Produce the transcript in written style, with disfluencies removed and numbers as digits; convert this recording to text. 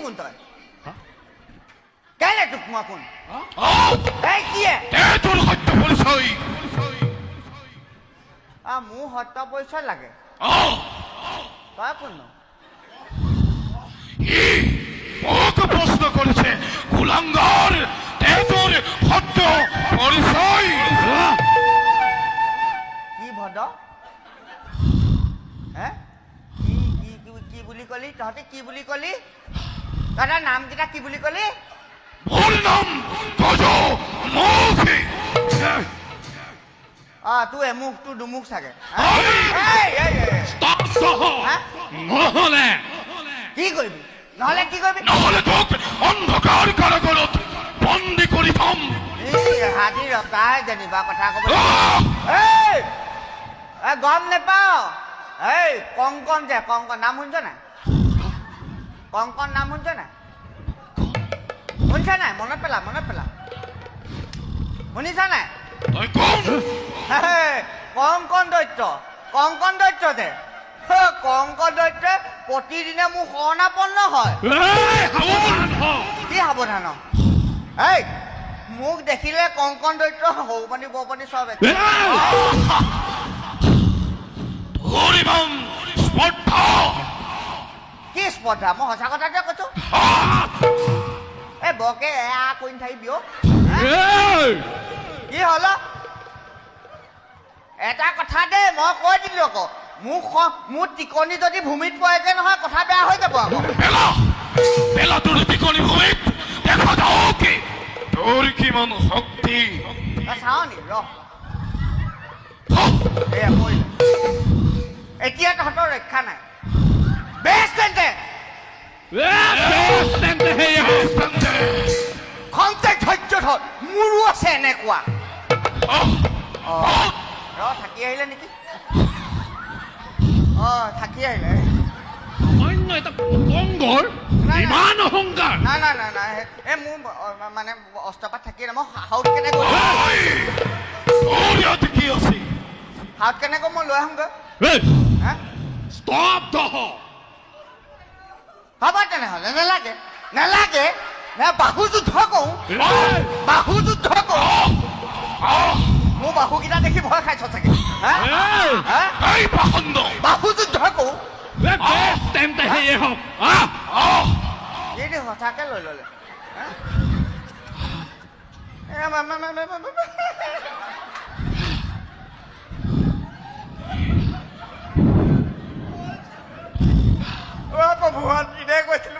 কোন তই কেলে তোক মই কোন এই কি তোৰ সত্য পৰিচয় মোৰ সত্য পৰিচয় লাগে তই কোন মোক প্ৰশ্ন কৰিছে কুলাঙ্গাৰ তোৰ সত্য পৰিচয় কি ভদ কি বুলি কলি তহঁতে কি বুলি কলি তহঁতৰ নামকেইটা কি বুলি কলি মোৰ নাম গজমুখী তোৰ এমুখ তোৰ দুমুখ চাগে নহলে কি কৰিবি নহলে কি কৰিবি নহলে তোক অন্ধকাৰ কাৰাগাৰত বন্দী কৰি থম হাতী ৰখাই যেনিবা কথা কব গম নেপাও এই কংকন যে কংকন নাম শুনিছ নাই কংকন নাম শুনিছ নাই শুনিছা নাই মনত পেলা শুনিছা নাই কংকন দৈত্য যে কংকন দৈত্যে প্ৰতিদিনে মোৰ শৰণাপন্ন হয় কি সাৱধান এই মোক দেখিলে কংকন দৈত্য সৌপানী বৌপানী চব কি স্পৰ্ধা মই সঁচা কথাতে কৈছো এই বকে এয়া কৈ নাথাকিবি কি হল এটা কথা দেই মই কৈ দিলো আকৌ মোৰ টিকনি যদি ভূমিত পৰেগে নহয় কথা বেয়া হৈ যাব আকৌ তোৰ টিকনি ভূমিত দেখা যাও কি তোৰ কিমান শক্তি চাও নি এতিয়া তহঁতৰ ৰক্ষা নাই বেছ তেন্তে খন্তেক ধৈৰ্য ধৰ মোৰো আছে এনেকুৱা থাকি আহিলে নেকি থাকি আহিলে ইমান অহংকাৰ নাই এই মোৰ মানে অস্ত্ৰপাত থাকিলে মই হাউত কেনেকৈ হাউত কেনেকৈ মই লৈ আহোঁগৈ হ'ব তেনেহ'লে নালাগে বাহু যুদ্ধ কৰোঁ মোৰ বাহুকেইটা দেখি ভয় খাইছ চাগে বাহু যুদ্ধ কৰোঁ সঁচাকে লৈ ললে প্ৰভু ইনে কৈছিলো